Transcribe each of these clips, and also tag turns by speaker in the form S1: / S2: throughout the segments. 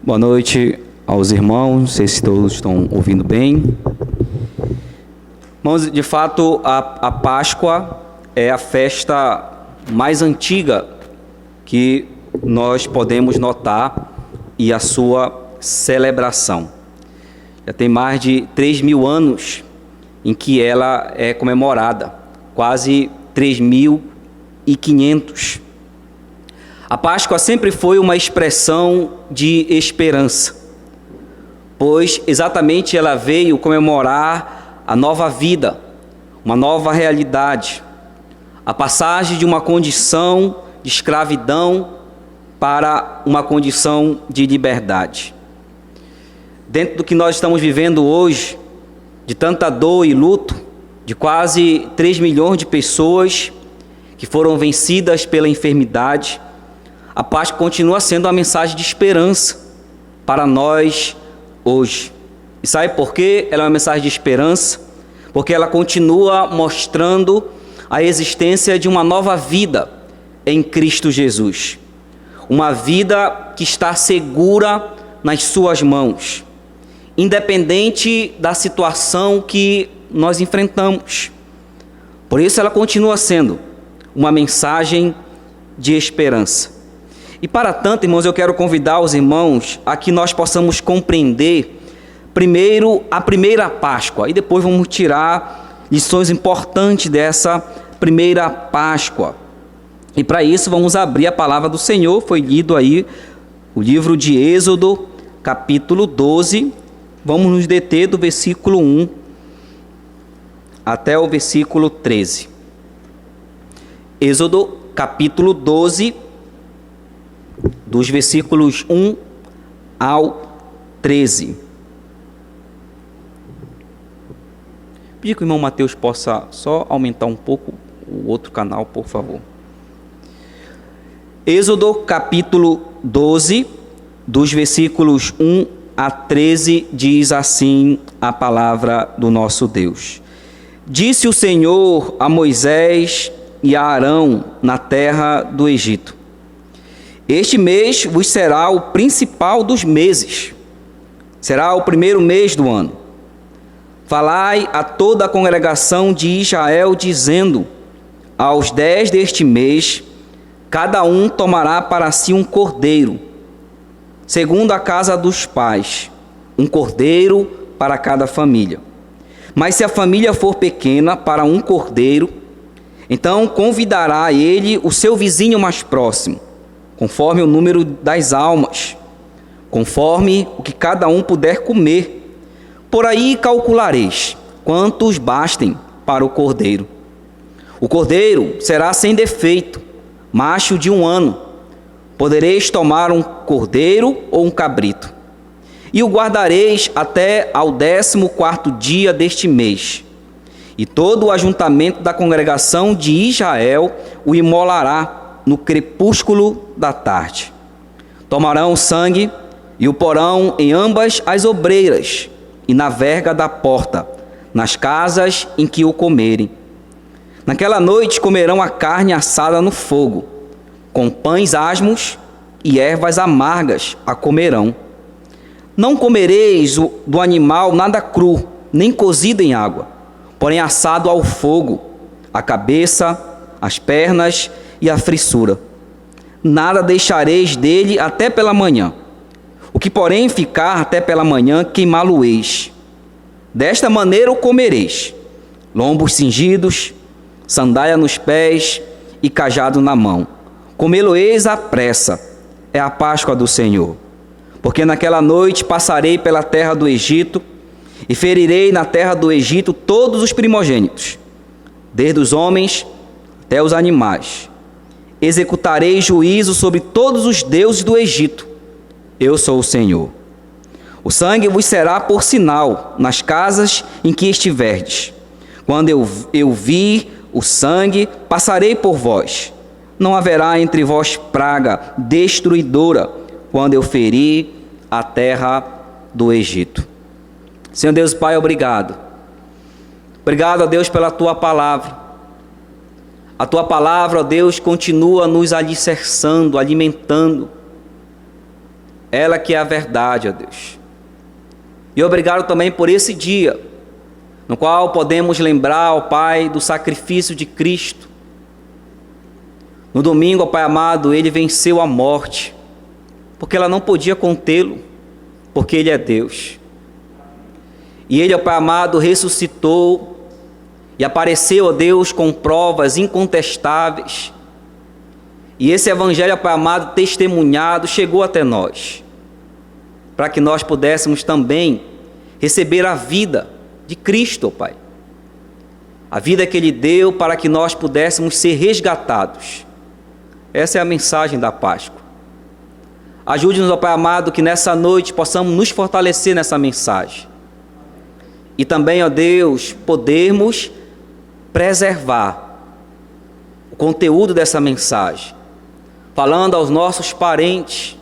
S1: Boa noite aos irmãos, não sei se todos estão ouvindo bem. Irmãos, de fato, a Páscoa é a festa mais antiga que nós podemos notar e a sua celebração. Já tem mais de 3.000 anos em que ela é comemorada, quase 3.500. A Páscoa sempre foi uma expressão de esperança, pois exatamente ela veio comemorar a nova vida, uma nova realidade, a passagem de uma condição de escravidão para uma condição de liberdade. Dentro do que nós estamos vivendo hoje, de tanta dor e luto, de quase 3 milhões de pessoas que foram vencidas pela enfermidade, a Páscoa continua sendo uma mensagem de esperança para nós hoje. E sabe por quê? Ela é uma mensagem de esperança, porque ela continua mostrando a existência de uma nova vida em Cristo Jesus. Uma vida que está segura nas suas mãos, independente da situação que nós enfrentamos. Por isso ela continua sendo uma mensagem de esperança. E para tanto, irmãos, eu quero convidar os irmãos a que nós possamos compreender primeiro a primeira Páscoa, e depois vamos tirar lições importantes dessa primeira Páscoa. E para isso vamos abrir a palavra do Senhor. Foi lido aí o livro de Êxodo, capítulo 12. Vamos nos deter do versículo 1 até o versículo 13. Êxodo, capítulo 12, dos versículos 1 ao 13. Pedir que o irmão Mateus possa só aumentar um pouco o outro canal, por favor. Êxodo, capítulo 12, dos versículos 1 a 13, diz assim a palavra do nosso Deus. Disse o Senhor a Moisés e a Arão na terra do Egito: Este mês vos será o principal dos meses, será o primeiro mês do ano. Falai a toda a congregação de Israel, dizendo: Aos 10 deste mês, cada um tomará para si um cordeiro, segundo a casa dos pais, um cordeiro para cada família. Mas se a família for pequena, para um cordeiro, então convidará ele o seu vizinho mais próximo, conforme o número das almas, conforme o que cada um puder comer. Por aí calculareis quantos bastem para o cordeiro. O cordeiro será sem defeito, macho de 1 ano. Podereis tomar um cordeiro ou um cabrito. E o guardareis até ao 14º dia deste mês. E todo o ajuntamento da congregação de Israel o imolará no crepúsculo da tarde. Tomarão o sangue e o porão em ambas as obreiras e na verga da porta, nas casas em que o comerem. Naquela noite comerão a carne assada no fogo, com pães asmos e ervas amargas a comerão. Não comereis do animal nada cru, nem cozido em água, porém assado ao fogo, a cabeça, as pernas e a frissura. Nada deixareis dele até pela manhã. O que, porém, ficar até pela manhã, queimá-lo-eis. Desta maneira o comereis: lombos cingidos, sandália nos pés e cajado na mão. Comê-lo-eis à pressa, é a Páscoa do Senhor. Porque naquela noite passarei pela terra do Egito, e ferirei na terra do Egito todos os primogênitos, desde os homens até os animais. Executarei juízo sobre todos os deuses do Egito. Eu sou o Senhor. O sangue vos será por sinal nas casas em que estiverdes. Quando eu vi o sangue, passarei por vós. Não haverá entre vós praga destruidora, quando eu ferir a terra do Egito. Senhor Deus Pai, obrigado. Obrigado, ó Deus, pela Tua palavra. A Tua palavra, ó Deus, continua nos alicerçando, alimentando. ela que é a verdade, ó Deus. E obrigado também por esse dia, no qual podemos lembrar, ó Pai, do sacrifício de Cristo. No domingo, ó Pai amado, Ele venceu a morte, porque ela não podia contê-lo, porque Ele é Deus. E Ele, ó Pai amado, ressuscitou e apareceu, ó Deus, com provas incontestáveis. E esse evangelho, ó Pai amado, testemunhado, chegou até nós, para que nós pudéssemos também receber a vida de Cristo, ó Pai. A vida que Ele deu para que nós pudéssemos ser resgatados. Essa é a mensagem da Páscoa. Ajude-nos, ó Pai amado, que nessa noite possamos nos fortalecer nessa mensagem. E também, ó Deus, podermos preservar o conteúdo dessa mensagem, falando aos nossos parentes,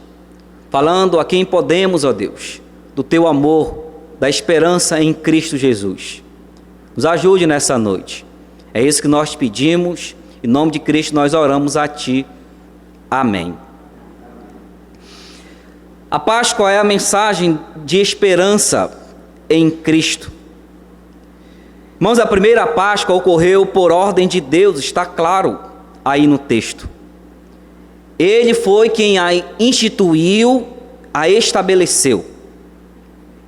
S1: falando a quem podemos, ó Deus, do Teu amor, da esperança em Cristo Jesus. Nos ajude nessa noite. É isso que nós pedimos. Em nome de Cristo nós oramos a Ti. Amém. A Páscoa é a mensagem de esperança em Cristo. Irmãos, a primeira Páscoa ocorreu por ordem de Deus, está claro aí no texto. Ele foi quem a instituiu, a estabeleceu.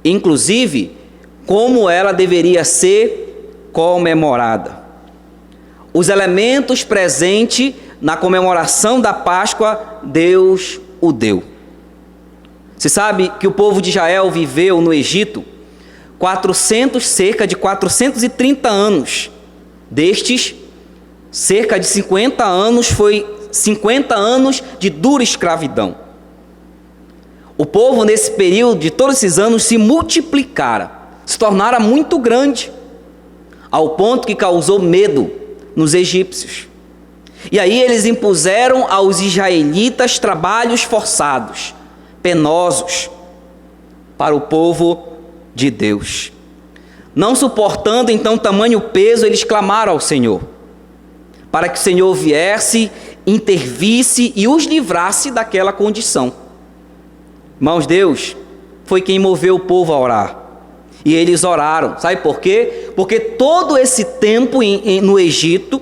S1: Inclusive, como ela deveria ser comemorada. Os elementos presentes na comemoração da Páscoa, Deus o deu. Você sabe que o povo de Israel viveu no Egito cerca de 430 anos. Destes, cerca de 50 anos foi 50 anos de dura escravidão. O povo nesse período de todos esses anos se multiplicara, se tornara muito grande, ao ponto que causou medo nos egípcios. E aí eles impuseram aos israelitas trabalhos forçados, penosos, para o povo de Deus. Não suportando então tamanho peso, eles clamaram ao Senhor, para que o Senhor viesse, intervisse e os livrasse daquela condição. Irmãos, Deus foi quem moveu o povo a orar. E eles oraram. Sabe por quê? Porque todo esse tempo no Egito,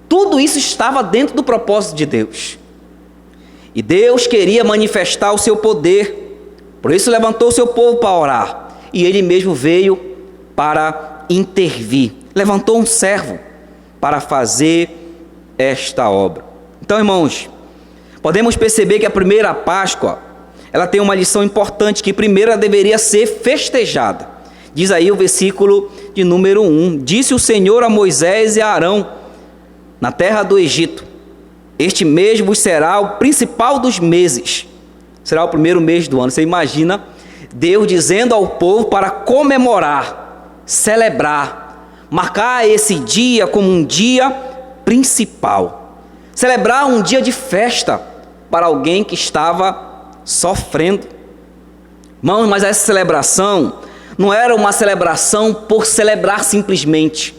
S1: tudo isso estava dentro do propósito de Deus. E Deus queria manifestar o seu poder. Por isso levantou o seu povo para orar. E Ele mesmo veio para intervir. Levantou um servo para fazer esta obra. Então, irmãos, podemos perceber que a primeira Páscoa, ela tem uma lição importante, que primeiro ela deveria ser festejada. Diz aí o versículo de número 1. Disse o Senhor a Moisés e a Arão, na terra do Egito: este mês vos será o principal dos meses. Será o primeiro mês do ano. Você imagina Deus dizendo ao povo para comemorar, celebrar, marcar esse dia como um dia principal. Celebrar um dia de festa para alguém que estava sofrendo. Irmãos, mas essa celebração não era uma celebração por celebrar simplesmente.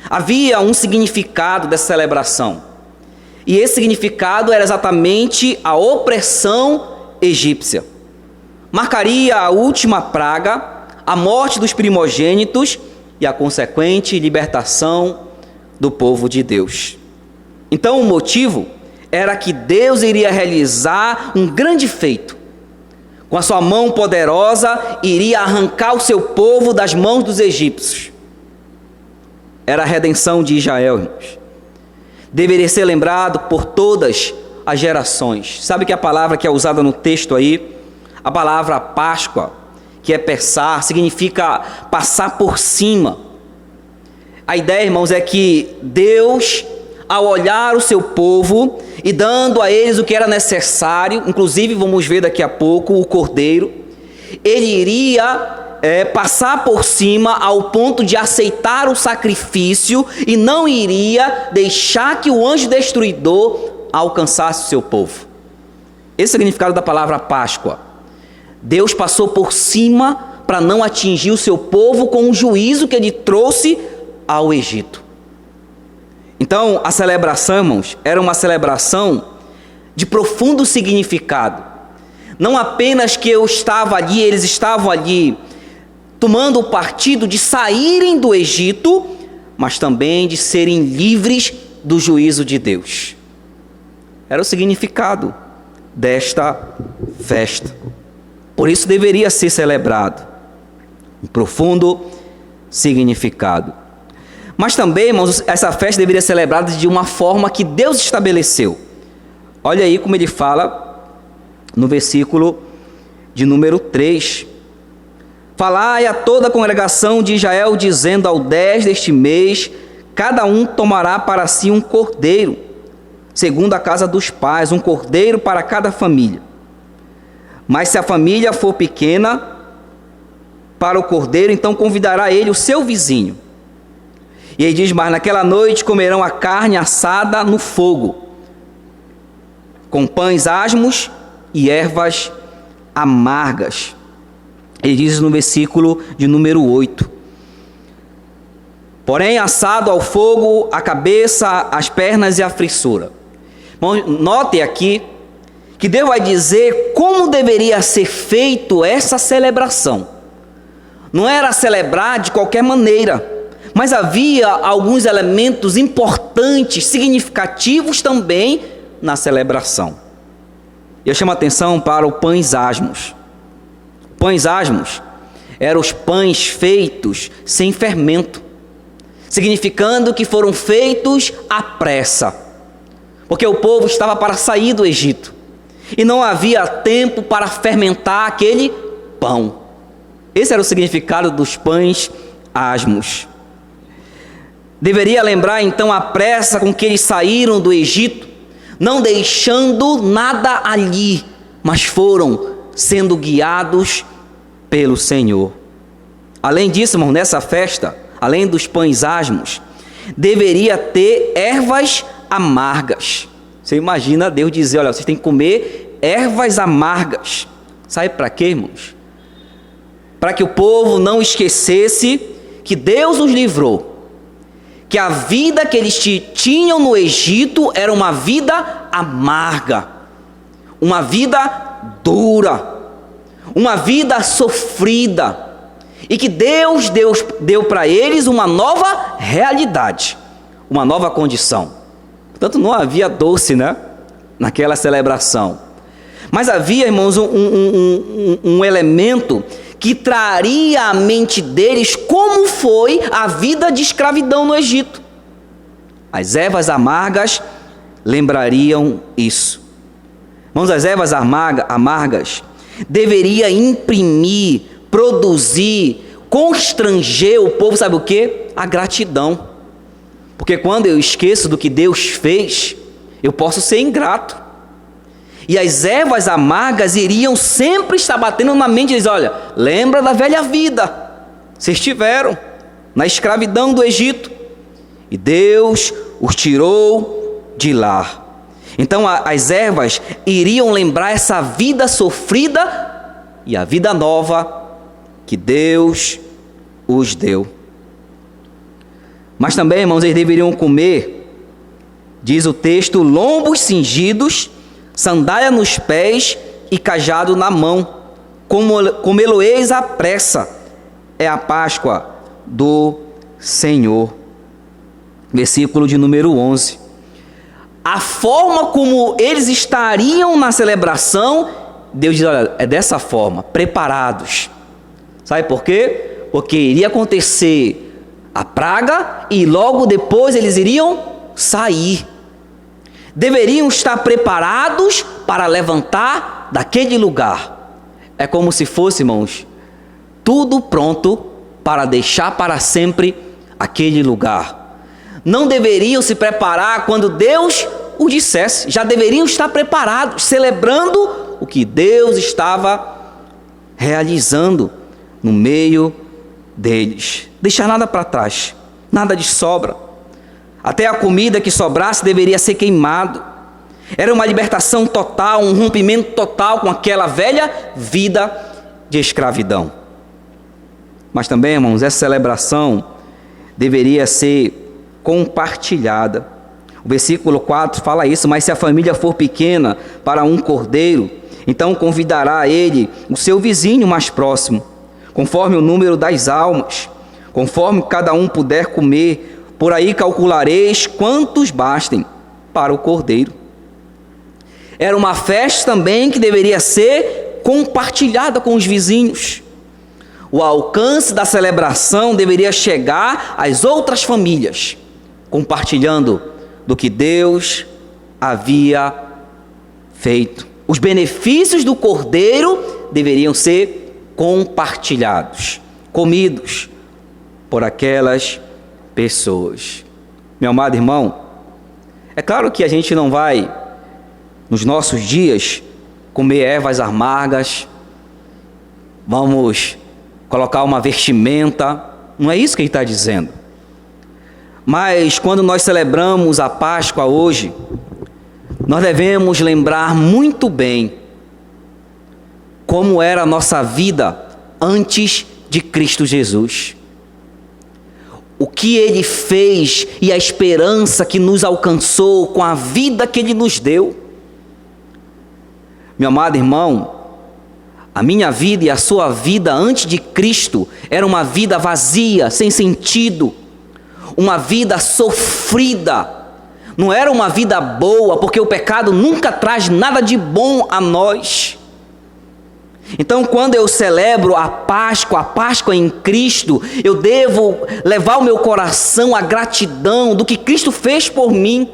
S1: Havia um significado dessa celebração. E esse significado era exatamente a opressão egípcia. Marcaria a última praga, a morte dos primogênitos e a consequente libertação do povo de Deus. Então o motivo era que Deus iria realizar um grande feito. Com a sua mão poderosa, iria arrancar o seu povo das mãos dos egípcios. Era a redenção de Israel, irmãos. Deveria ser lembrado por todas as gerações. Sabe que a palavra que é usada no texto aí, a palavra Páscoa, que é pessar, significa passar por cima. A ideia, irmãos, é que Deus, ao olhar o seu povo e dando a eles o que era necessário, inclusive vamos ver daqui a pouco o cordeiro, ele iria passar por cima ao ponto de aceitar o sacrifício e não iria deixar que o anjo destruidor alcançasse o seu povo. Esse é o significado da palavra Páscoa. Deus passou por cima para não atingir o seu povo com o juízo que ele trouxe ao Egito. Então, a celebração, irmãos, era uma celebração de profundo significado. Não apenas que eu estava ali, eles estavam ali tomando o partido de saírem do Egito, mas também de serem livres do juízo de Deus. Era o significado desta festa. Por isso deveria ser celebrado. Um profundo significado. Mas também, irmãos, essa festa deveria ser celebrada de uma forma que Deus estabeleceu. Olha aí como ele fala no versículo de número 3. Falai a toda a congregação de Israel, dizendo: ao 10 deste mês, cada um tomará para si um cordeiro, segundo a casa dos pais, um cordeiro para cada família. Mas se a família for pequena para o cordeiro, então convidará ele o seu vizinho. E ele diz: mas naquela noite comerão a carne assada no fogo, com pães asmos e ervas amargas. Ele diz no versículo de número 8: porém assado ao fogo a cabeça, as pernas e a frissura. Note aqui que Deus vai dizer como deveria ser feito essa celebração. Não era celebrar de qualquer maneira, mas havia alguns elementos importantes, significativos também na celebração. Eu chamo a atenção para o pães asmos. Pães asmos eram os pães feitos sem fermento, significando que foram feitos à pressa, porque o povo estava para sair do Egito e não havia tempo para fermentar aquele pão. Esse era o significado dos pães asmos. Deveria lembrar então a pressa com que eles saíram do Egito, não deixando nada ali, mas foram sendo guiados pelo Senhor. Além disso, irmão, nessa festa, além dos pães asmos, deveria ter ervas amargas. Você imagina Deus dizer: olha, vocês têm que comer ervas amargas. Sabe para quê, irmãos? Para que o povo não esquecesse que Deus os livrou, que a vida que eles tinham no Egito era uma vida amarga, uma vida dura, uma vida sofrida, e que Deus deu para eles uma nova realidade, uma nova condição. Portanto, não havia doce, naquela celebração, mas havia, irmãos, um elemento que traria à mente deles como foi a vida de escravidão no Egito. As ervas amargas lembrariam isso. Irmãos, as ervas amargas deveria imprimir, produzir, constranger o povo, sabe o quê? A gratidão. Porque quando eu esqueço do que Deus fez, eu posso ser ingrato. E as ervas amargas iriam sempre estar batendo na mente deles: olha, lembra da velha vida, vocês estiveram na escravidão do Egito, e Deus os tirou de lá. Então as ervas iriam lembrar essa vida sofrida e a vida nova que Deus os deu. Mas também, irmãos, eles deveriam comer, diz o texto, lombos cingidos, sandália nos pés e cajado na mão, comê-lo-eis à pressa, é a Páscoa do Senhor. Versículo de número 11. A forma como eles estariam na celebração, Deus diz: olha, é dessa forma, preparados. Sabe por quê? Porque iria acontecer a praga e logo depois eles iriam sair. Deveriam estar preparados para levantar daquele lugar. É como se fosse, irmãos, tudo pronto para deixar para sempre aquele lugar. Não deveriam se preparar quando Deus o dissesse. Já deveriam estar preparados, celebrando o que Deus estava realizando no meio deles. Deixar nada para trás, nada de sobra. Até a comida que sobrasse deveria ser queimado. Era uma libertação total, um rompimento total com aquela velha vida de escravidão. Mas também, irmãos, essa celebração deveria ser compartilhada. O versículo 4 fala isso: mas se a família for pequena para um cordeiro, Então convidará ele o seu vizinho mais próximo, conforme o número das almas, conforme cada um puder comer. Por aí calculareis quantos bastem para o cordeiro. Era uma festa também que deveria ser compartilhada com os vizinhos. O alcance da celebração deveria chegar às outras famílias, compartilhando do que Deus havia feito. Os benefícios do cordeiro deveriam ser compartilhados, comidos por aquelas pessoas. Meu amado irmão, é claro que a gente não vai, nos nossos dias, comer ervas amargas, vamos colocar uma vestimenta, não é isso que ele está dizendo. Mas quando nós celebramos a Páscoa hoje, nós devemos lembrar muito bem como era a nossa vida antes de Cristo Jesus. O que Ele fez e a esperança que nos alcançou com a vida que Ele nos deu. Meu amado irmão, a minha vida e a sua vida antes de Cristo era uma vida vazia, sem sentido, uma vida sofrida. Não era uma vida boa, porque o pecado nunca traz nada de bom a nós. Então, quando eu celebro a Páscoa em Cristo, eu devo levar ao meu coração a gratidão do que Cristo fez por mim.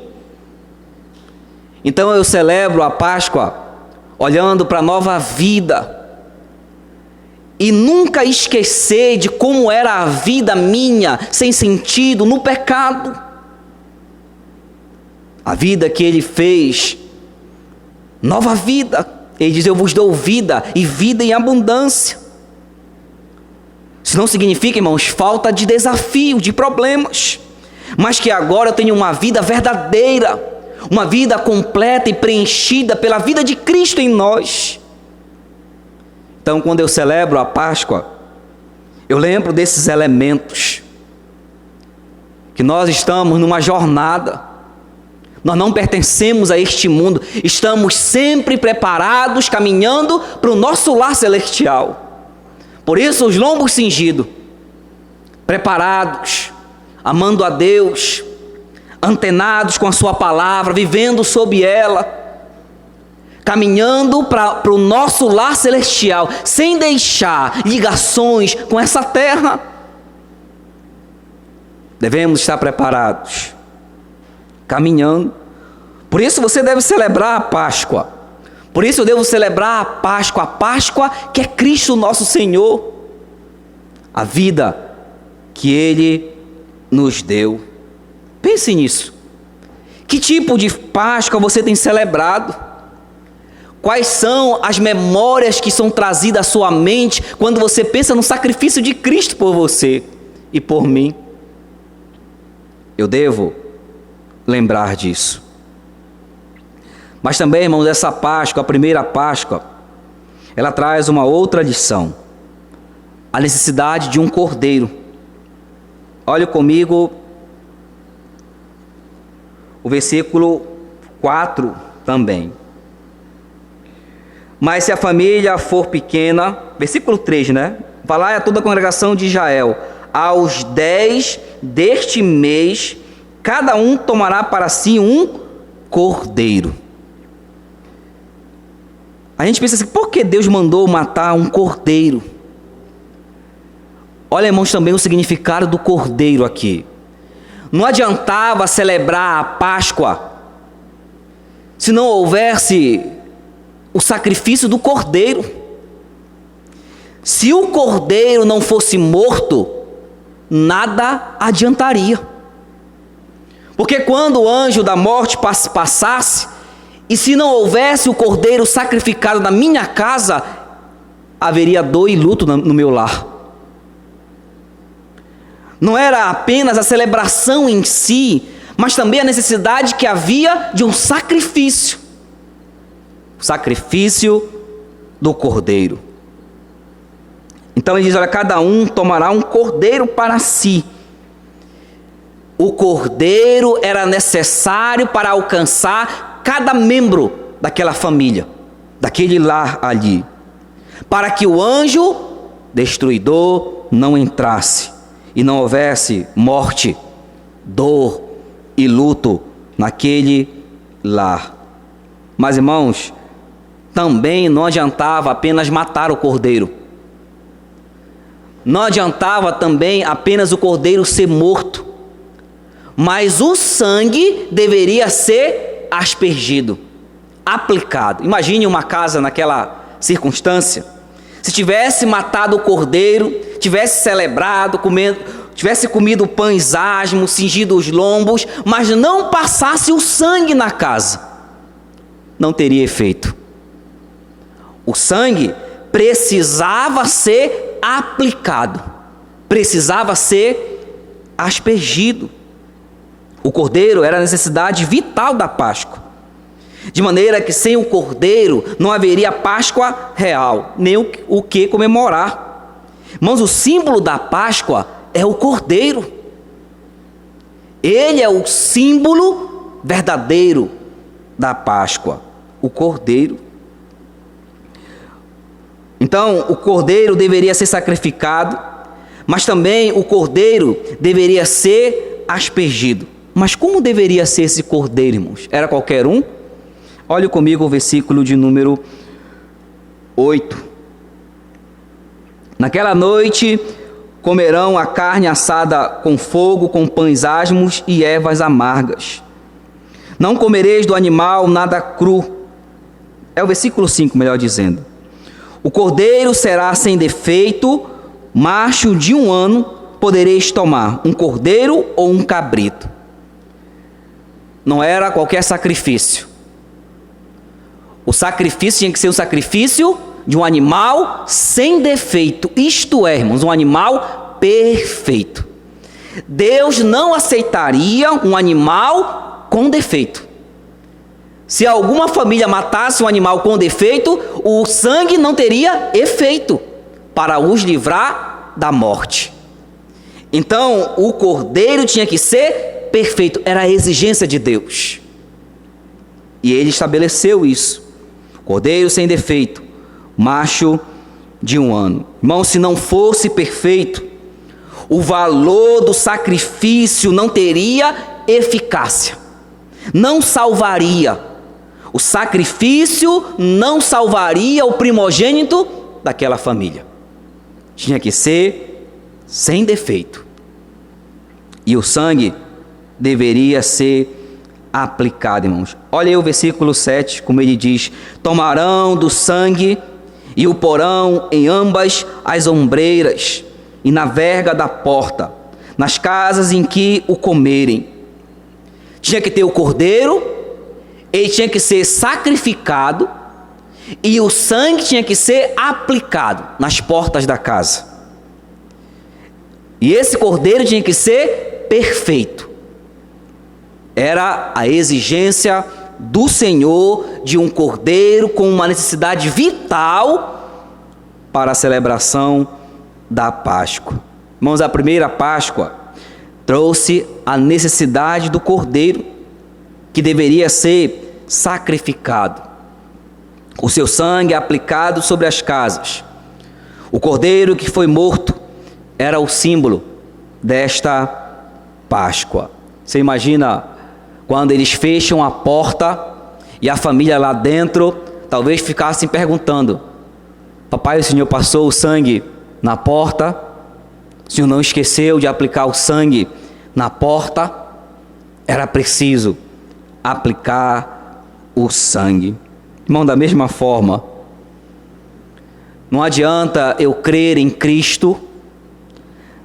S1: Então, eu celebro a Páscoa olhando para a nova vida e nunca esquecer de como era a vida minha, sem sentido, no pecado. A vida que Ele fez, nova vida. Ele diz: eu vos dou vida e vida em abundância. Isso não significa, irmãos, falta de desafio, de problemas, mas que agora eu tenho uma vida verdadeira, uma vida completa e preenchida pela vida de Cristo em nós. Então, quando eu celebro a Páscoa, eu lembro desses elementos, que nós estamos numa jornada. Nós não pertencemos a este mundo, estamos sempre preparados, caminhando para o nosso lar celestial. Por isso, os lombos cingidos, preparados, amando a Deus, antenados com a sua palavra, vivendo sob ela, caminhando para o nosso lar celestial, sem deixar ligações com essa terra. Devemos estar preparados, caminhando. Por isso você deve celebrar a Páscoa. Por isso eu devo celebrar a Páscoa que é Cristo nosso Senhor, a vida que Ele nos deu. Pense nisso. Que tipo de Páscoa você tem celebrado? Quais são as memórias que são trazidas à sua mente quando você pensa no sacrifício de Cristo por você e por mim? Eu devo lembrar disso. Mas também, irmãos, essa Páscoa, a primeira Páscoa, ela traz uma outra lição: a necessidade de um cordeiro. Olhe comigo o versículo 4 também. Mas se a família for pequena, versículo 3, né? Falai a toda a congregação de Israel: aos 10 deste mês, cada um tomará para si um cordeiro. A gente pensa assim: por que Deus mandou matar um cordeiro? Olha, irmãos, também o significado do cordeiro aqui. Não adiantava celebrar a Páscoa se não houvesse o sacrifício do cordeiro. Se o cordeiro não fosse morto, nada adiantaria. Porque quando o anjo da morte passasse, e se não houvesse o cordeiro sacrificado na minha casa, haveria dor e luto no meu lar. Não era apenas a celebração em si, mas também a necessidade que havia de um sacrifício. O sacrifício do cordeiro. Então ele diz: olha, cada um tomará um cordeiro para si. O cordeiro era necessário para alcançar cada membro daquela família, daquele lar ali, para que o anjo destruidor não entrasse e não houvesse morte, dor e luto naquele lar. Mas, irmãos, também não adiantava apenas matar o cordeiro. Não adiantava também apenas o cordeiro ser morto, mas o sangue deveria ser aspergido, aplicado. Imagine uma casa naquela circunstância. Se tivesse matado o cordeiro, tivesse celebrado, tivesse comido pães asmos, cingido os lombos, mas não passasse o sangue na casa, não teria efeito. O sangue precisava ser aplicado, precisava ser aspergido. O cordeiro era a necessidade vital da Páscoa, de maneira que sem o cordeiro não haveria Páscoa real, nem o que comemorar. Irmãos, o símbolo da Páscoa é o cordeiro. Ele é o símbolo verdadeiro da Páscoa, o cordeiro. Então, o cordeiro deveria ser sacrificado, mas também o cordeiro deveria ser aspergido. Mas como deveria ser esse cordeiro, irmãos? Era qualquer um? Olhe comigo o versículo de número 8. Naquela noite comerão a carne assada com fogo, com pães asmos e ervas amargas. Não comereis do animal nada cru. É o versículo 5, melhor dizendo. O cordeiro será sem defeito, macho de 1 ano, podereis tomar um cordeiro ou um cabrito. Não era qualquer sacrifício. O sacrifício tinha que ser um sacrifício de um animal sem defeito. Isto é, irmãos, um animal perfeito. Deus não aceitaria um animal com defeito. Se alguma família matasse um animal com defeito, o sangue não teria efeito para os livrar da morte. Então, o cordeiro tinha que ser perfeito. Era a exigência de Deus. E ele estabeleceu isso. Cordeiro sem defeito, macho de 1 ano. Irmão, se não fosse perfeito, o valor do sacrifício não teria eficácia, não salvaria. O sacrifício não salvaria o primogênito daquela família. Tinha que ser sem defeito. E o sangue deveria ser aplicado, irmãos. Olha aí o versículo 7, como ele diz: tomarão do sangue e o porão em ambas as ombreiras e na verga da porta, nas casas em que o comerem. Tinha que ter o cordeiro, ele tinha que ser sacrificado e o sangue tinha que ser aplicado nas portas da casa. E esse cordeiro tinha que ser perfeito. Era a exigência do Senhor de um cordeiro com uma necessidade vital para a celebração da Páscoa. Irmãos, a primeira Páscoa trouxe a necessidade do cordeiro, que deveria ser sacrificado, o seu sangue aplicado sobre as casas. O cordeiro que foi morto era o símbolo desta Páscoa. Você imagina quando eles fecham a porta e a família lá dentro talvez ficassem perguntando: papai, o senhor passou o sangue na porta? O senhor não esqueceu de aplicar o sangue na porta? Era preciso aplicar o sangue. Irmão, da mesma forma, não adianta eu crer em Cristo,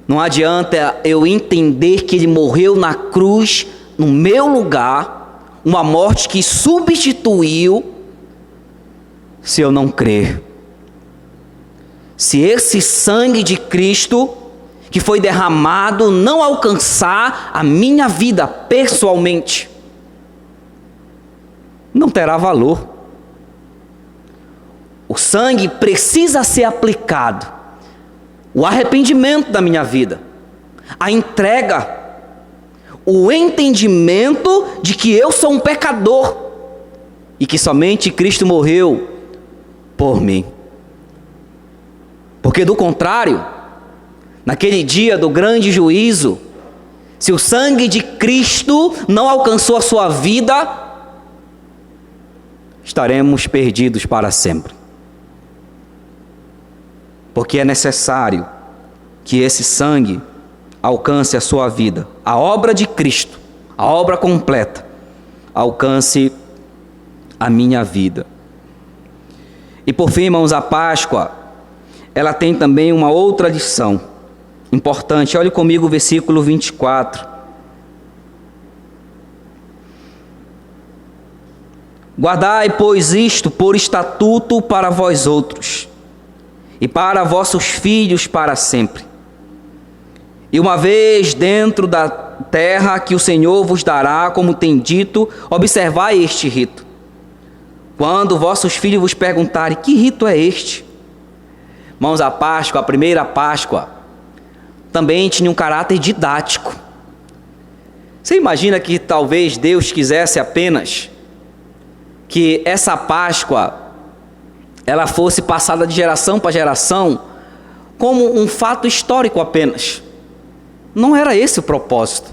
S1: não adianta eu entender que Ele morreu na cruz no meu lugar, uma morte que substituiu, se eu não crer. Se esse sangue de Cristo que foi derramado não alcançar a minha vida pessoalmente, não terá valor. O sangue precisa ser aplicado. O arrependimento da minha vida, a entrega, o entendimento de que eu sou um pecador e que somente Cristo morreu por mim. Porque do contrário, naquele dia do grande juízo, se o sangue de Cristo não alcançou a sua vida, estaremos perdidos para sempre. Porque é necessário que esse sangue alcance a sua vida. A obra de Cristo, a obra completa, alcance a minha vida. E por fim, irmãos, a Páscoa, ela tem também uma outra lição importante. Olhe comigo o versículo 24. Guardai, pois, isto por estatuto para vós outros, e para vossos filhos para sempre. E uma vez dentro da terra que o Senhor vos dará, como tem dito, observai este rito. Quando vossos filhos vos perguntarem, que rito é este? Irmãos, a Páscoa, a primeira Páscoa, também tinha um caráter didático. Você imagina que talvez Deus quisesse apenas que essa Páscoa ela fosse passada de geração para geração como um fato histórico apenas? Não era esse o propósito.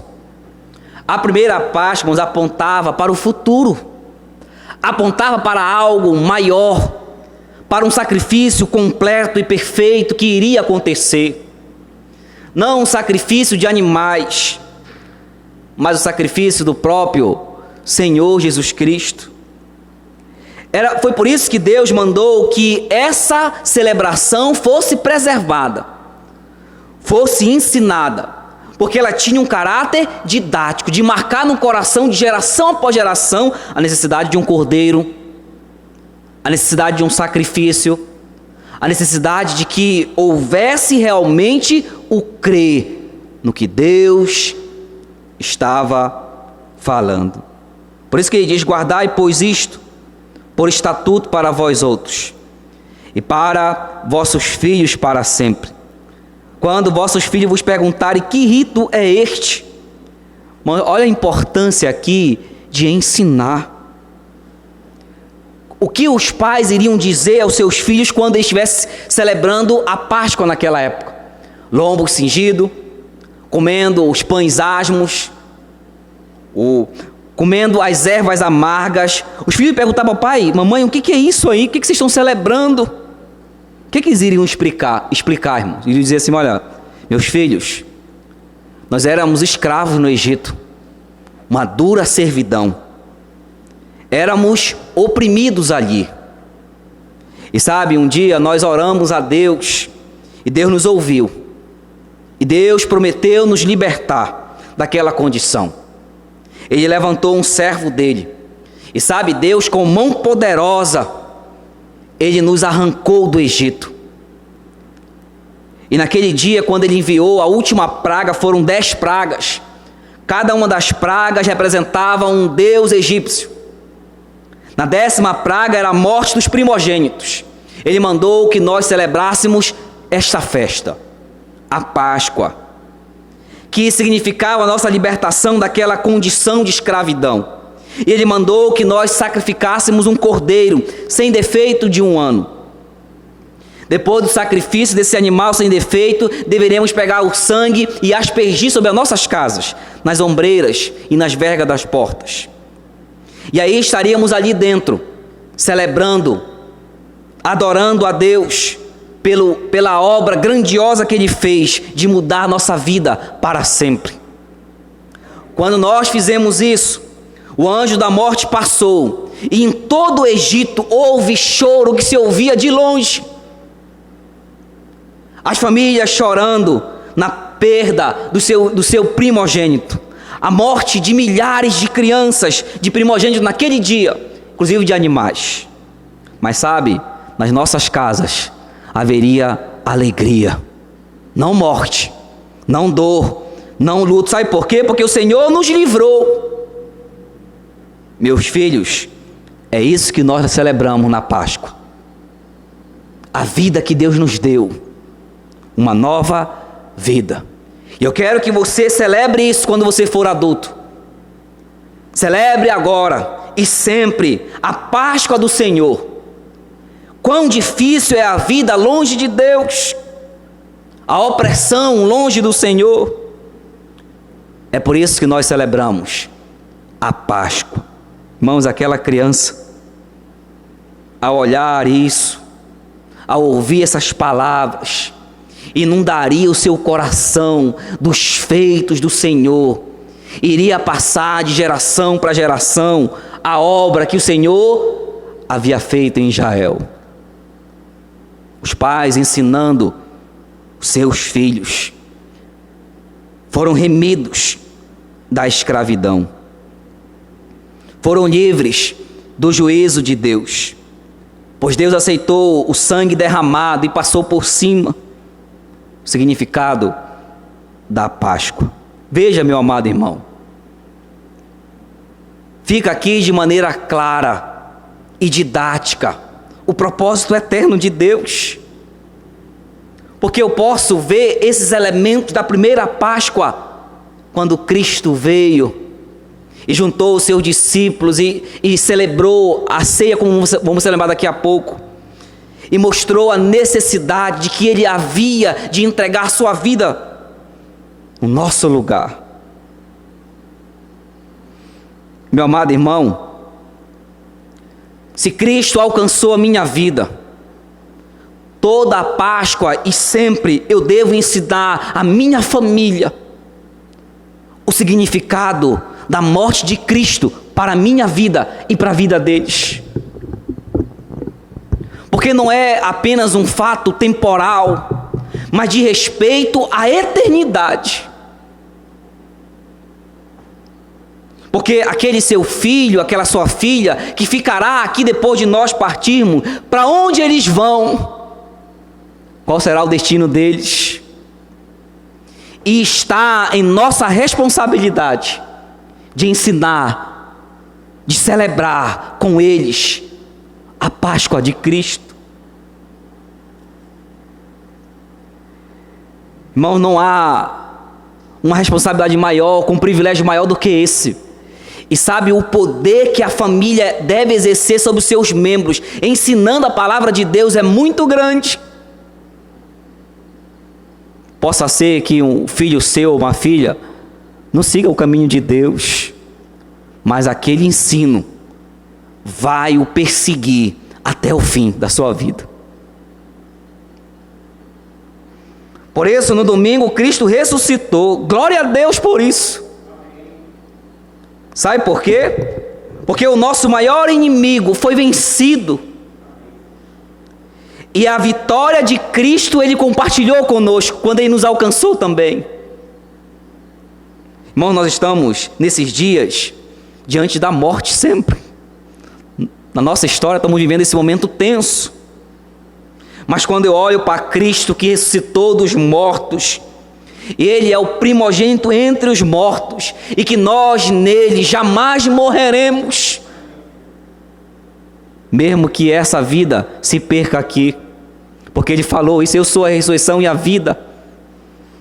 S1: A primeira Páscoa nos apontava para o futuro, apontava para algo maior, para um sacrifício completo e perfeito que iria acontecer. Não um sacrifício de animais, mas o sacrifício do próprio Senhor Jesus Cristo. Foi por isso que Deus mandou que essa celebração fosse preservada, fosse ensinada, porque ela tinha um caráter didático, de marcar no coração de geração após geração a necessidade de um cordeiro, a necessidade de um sacrifício, a necessidade de que houvesse realmente o crer no que Deus estava falando. Por isso que ele diz: guardai, pois, isto por estatuto para vós outros, e para vossos filhos para sempre. Quando vossos filhos vos perguntarem, que rito é este? Olha a importância aqui de ensinar. O que os pais iriam dizer aos seus filhos quando eles estivessem celebrando a Páscoa naquela época? Lombo cingido, comendo os pães asmos, comendo as ervas amargas. Os filhos perguntavam: pai, mamãe, o que é isso aí? O que vocês estão celebrando? O que eles iriam explicar, irmãos? Eles diziam assim: olha, meus filhos, nós éramos escravos no Egito, uma dura servidão. Éramos oprimidos ali. E sabe, um dia nós oramos a Deus, e Deus nos ouviu. E Deus prometeu nos libertar daquela condição. Ele levantou um servo dele. E sabe, Deus com mão poderosa, Ele nos arrancou do Egito. E naquele dia, quando Ele enviou a última praga, foram 10 pragas. Cada uma das pragas representava um deus egípcio. Na 10ª praga era a morte dos primogênitos. Ele mandou que nós celebrássemos esta festa, a Páscoa, que significava a nossa libertação daquela condição de escravidão. E Ele mandou que nós sacrificássemos um cordeiro sem defeito de 1 ano. Depois do sacrifício desse animal sem defeito, deveríamos pegar o sangue e aspergir sobre as nossas casas, nas ombreiras e nas vergas das portas. E aí estaríamos ali dentro, celebrando, adorando a Deus pela obra grandiosa que Ele fez de mudar a nossa vida para sempre. Quando nós fizemos isso, o anjo da morte passou, e em todo o Egito houve choro que se ouvia de longe. As famílias chorando na perda do seu primogênito. A morte de milhares de crianças, de primogênitos naquele dia, inclusive de animais. Mas sabe, nas nossas casas haveria alegria, não morte, não dor, não luto. Sabe por quê? Porque o Senhor nos livrou. Meus filhos, é isso que nós celebramos na Páscoa. A vida que Deus nos deu, uma nova vida. E eu quero que você celebre isso quando você for adulto. Celebre agora e sempre a Páscoa do Senhor, quão difícil é a vida longe de Deus, a opressão longe do Senhor. É por isso que nós celebramos a Páscoa. Irmãos, aquela criança, ao olhar isso, ao ouvir essas palavras, inundaria o seu coração dos feitos do Senhor, iria passar de geração para geração a obra que o Senhor havia feito em Israel. Os pais ensinando os seus filhos foram remidos da escravidão, foram livres do juízo de Deus, pois Deus aceitou o sangue derramado e passou por cima o significado da Páscoa. Veja, meu amado irmão, fica aqui de maneira clara e didática o propósito eterno de Deus, porque eu posso ver esses elementos da primeira Páscoa quando Cristo veio e juntou os seus discípulos e celebrou a ceia, como vamos celebrar daqui a pouco, e mostrou a necessidade de que ele havia de entregar sua vida no nosso lugar. Meu amado irmão, se Cristo alcançou a minha vida, toda a Páscoa e sempre eu devo ensinar a minha família o significado da morte de Cristo para a minha vida e para a vida deles. Porque não é apenas um fato temporal, mas de respeito à eternidade. Porque aquele seu filho, aquela sua filha, que ficará aqui depois de nós partirmos, para onde eles vão? Qual será o destino deles? E está em nossa responsabilidade de ensinar, de celebrar com eles a Páscoa de Cristo. Irmão, não há uma responsabilidade maior, com um privilégio maior do que esse. E sabe o poder que a família deve exercer sobre os seus membros, ensinando a palavra de Deus, é muito grande. Possa ser que um filho seu, uma filha, não siga o caminho de Deus, mas aquele ensino vai o perseguir até o fim da sua vida. Por isso, no domingo, Cristo ressuscitou. Glória a Deus por isso. Sabe por quê? Porque o nosso maior inimigo foi vencido. E a vitória de Cristo Ele compartilhou conosco quando Ele nos alcançou também. Irmãos, nós estamos nesses dias diante da morte sempre. Na nossa história estamos vivendo esse momento tenso. Mas quando eu olho para Cristo que ressuscitou dos mortos, Ele é o primogênito entre os mortos, e que nós nele jamais morreremos, mesmo que essa vida se perca aqui, porque Ele falou isso: eu sou a ressurreição e a vida,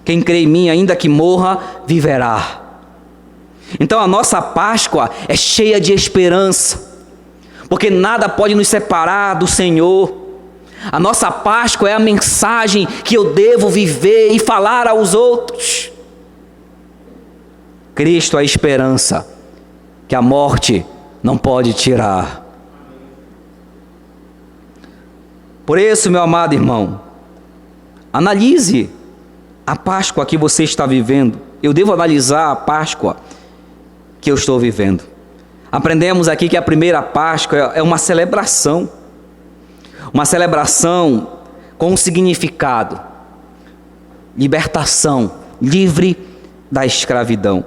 S1: quem crê em mim, ainda que morra, viverá. Então a nossa Páscoa é cheia de esperança, porque nada pode nos separar do Senhor. A nossa Páscoa é a mensagem que eu devo viver e falar aos outros. Cristo é a esperança que a morte não pode tirar. Por isso, meu amado irmão, analise a Páscoa que você está vivendo. Eu devo analisar a Páscoa que eu estou vivendo. Aprendemos aqui que a primeira Páscoa é uma celebração com um significado: libertação, livre da escravidão.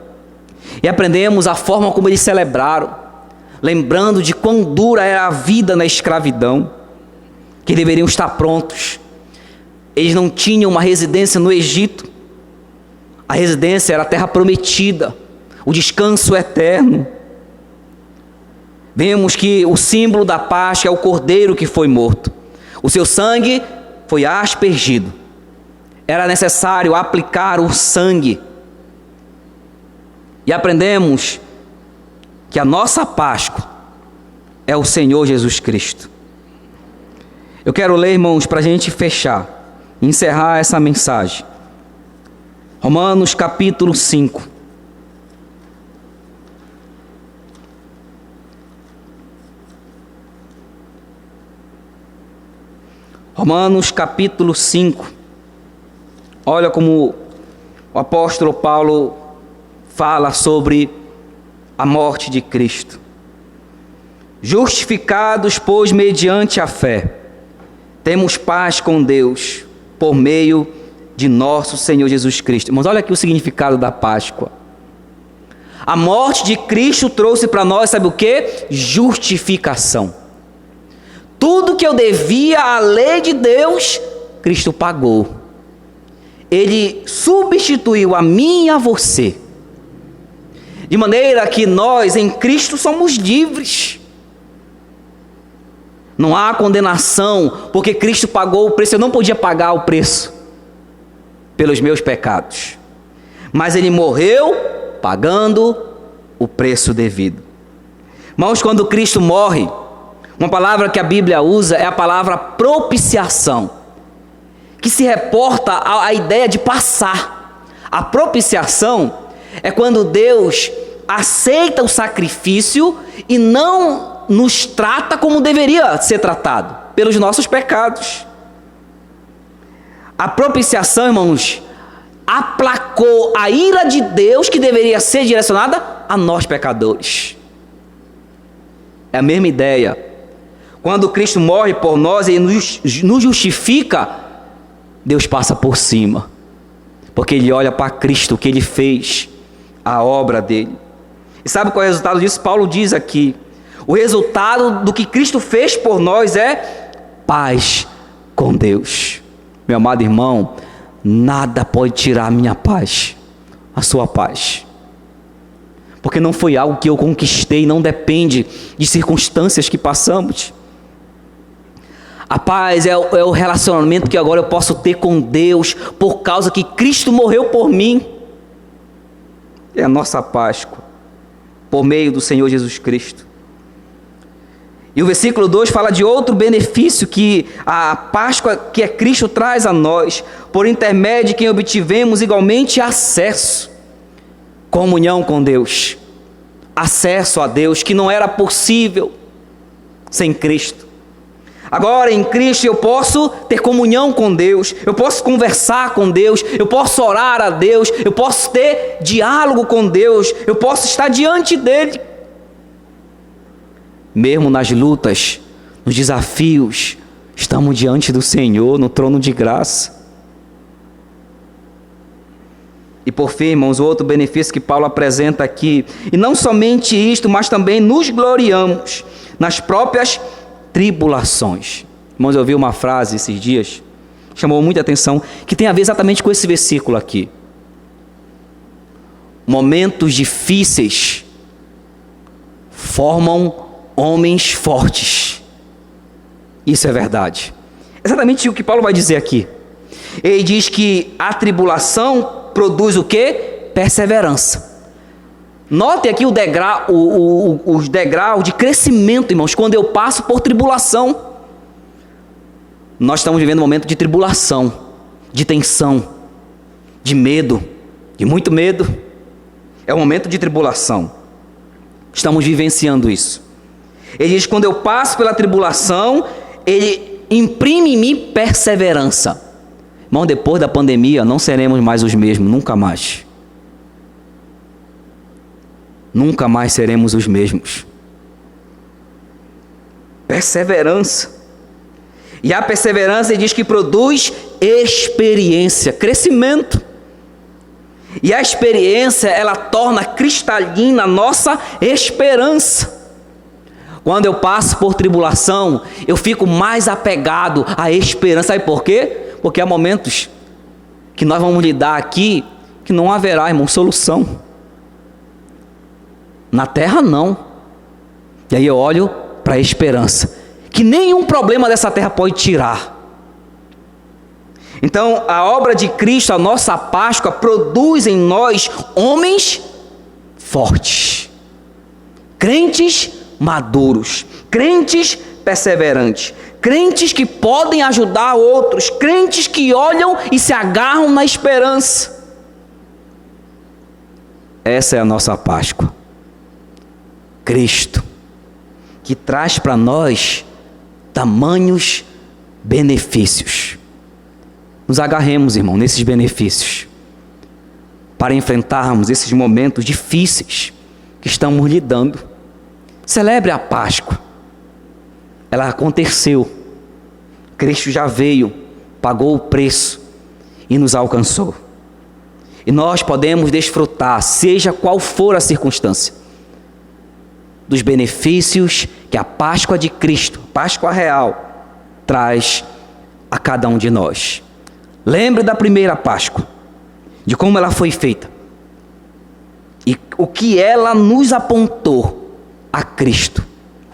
S1: E aprendemos a forma como eles celebraram, lembrando de quão dura era a vida na escravidão, que deveriam estar prontos. Eles não tinham uma residência no Egito, a residência era a terra prometida, o descanso eterno. Vemos que o símbolo da Páscoa é o cordeiro que foi morto. O seu sangue foi aspergido. Era necessário aplicar o sangue. E aprendemos que a nossa Páscoa é o Senhor Jesus Cristo. Eu quero ler, irmãos, para a gente fechar, encerrar essa mensagem. Romanos capítulo 5. Romanos capítulo 5. Olha como o apóstolo Paulo fala sobre a morte de Cristo. Justificados, pois, mediante a fé, temos paz com Deus, por meio de nosso Senhor Jesus Cristo. Mas olha aqui o significado da Páscoa. A morte de Cristo trouxe para nós, sabe o que? Justificação. Tudo que eu devia à lei de Deus, Cristo pagou. Ele substituiu a mim e a você. De maneira que nós em Cristo somos livres. Não há condenação, porque Cristo pagou o preço. Eu não podia pagar o preço pelos meus pecados. Mas Ele morreu pagando o preço devido. Irmãos, quando Cristo morre, uma palavra que a Bíblia usa é a palavra propiciação, que se reporta à ideia de passar. A propiciação é quando Deus aceita o sacrifício e não nos trata como deveria ser tratado, pelos nossos pecados. A propiciação, irmãos, aplacou a ira de Deus que deveria ser direcionada a nós pecadores. É a mesma ideia. Quando Cristo morre por nós e nos justifica, Deus passa por cima, porque Ele olha para Cristo, o que Ele fez, a obra dele. E sabe qual é o resultado disso? Paulo diz aqui: o resultado do que Cristo fez por nós é paz com Deus. Meu amado irmão, nada pode tirar a minha paz, a sua paz, porque não foi algo que eu conquistei, não depende de circunstâncias que passamos. A paz é o relacionamento que agora eu posso ter com Deus, por causa que Cristo morreu por mim. É a nossa Páscoa, por meio do Senhor Jesus Cristo. E o versículo 2 fala de outro benefício que a Páscoa, que é Cristo, traz a nós, por intermédio de quem obtivemos igualmente acesso, comunhão com Deus, acesso a Deus, que não era possível sem Cristo. Agora em Cristo eu posso ter comunhão com Deus, eu posso conversar com Deus, eu posso orar a Deus, eu posso ter diálogo com Deus, eu posso estar diante dEle. Mesmo nas lutas, nos desafios, estamos diante do Senhor, no trono de graça. E por fim, irmãos, o outro benefício que Paulo apresenta aqui, e não somente isto, mas também nos gloriamos nas próprias tribulações. Irmãos, eu ouvi uma frase esses dias, chamou muita atenção, que tem a ver exatamente com esse versículo aqui. Momentos difíceis formam homens fortes. Isso é verdade. Exatamente o que Paulo vai dizer aqui. Ele diz que a tribulação produz o quê? Perseverança. Notem aqui os degraus de crescimento, irmãos, quando eu passo por tribulação. Nós estamos vivendo um momento de tribulação, de tensão, de medo, de muito medo. É um momento de tribulação. Estamos vivenciando isso. Ele diz: quando eu passo pela tribulação, Ele imprime em mim perseverança. Irmão, depois da pandemia, não seremos mais os mesmos, nunca mais. Nunca mais seremos os mesmos. Perseverança. E a perseverança, ele diz que produz experiência, crescimento. E a experiência, ela torna cristalina a nossa esperança. Quando eu passo por tribulação, eu fico mais apegado à esperança. Sabe por quê? Porque há momentos que nós vamos lidar aqui que não haverá, irmão, solução. Na terra não. E aí eu olho para a esperança, que nenhum problema dessa terra pode tirar. Então a obra de Cristo, a nossa Páscoa, produz em nós homens fortes, crentes maduros, crentes perseverantes, crentes que podem ajudar outros, crentes que olham e se agarram na esperança. Essa é a nossa Páscoa. Cristo, que traz para nós tamanhos benefícios. Nos agarremos, irmão, nesses benefícios, para enfrentarmos esses momentos difíceis que estamos lidando. Celebre a Páscoa. Ela aconteceu. Cristo já veio, pagou o preço e nos alcançou. E nós podemos desfrutar, seja qual for a circunstância, dos benefícios que a Páscoa de Cristo, Páscoa real, traz a cada um de nós. Lembre da primeira Páscoa, de como ela foi feita e o que ela nos apontou a Cristo,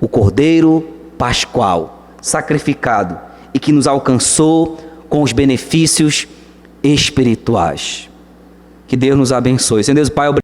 S1: o Cordeiro Pascual, sacrificado e que nos alcançou com os benefícios espirituais. Que Deus nos abençoe. Senhor Deus, Pai, obrigado.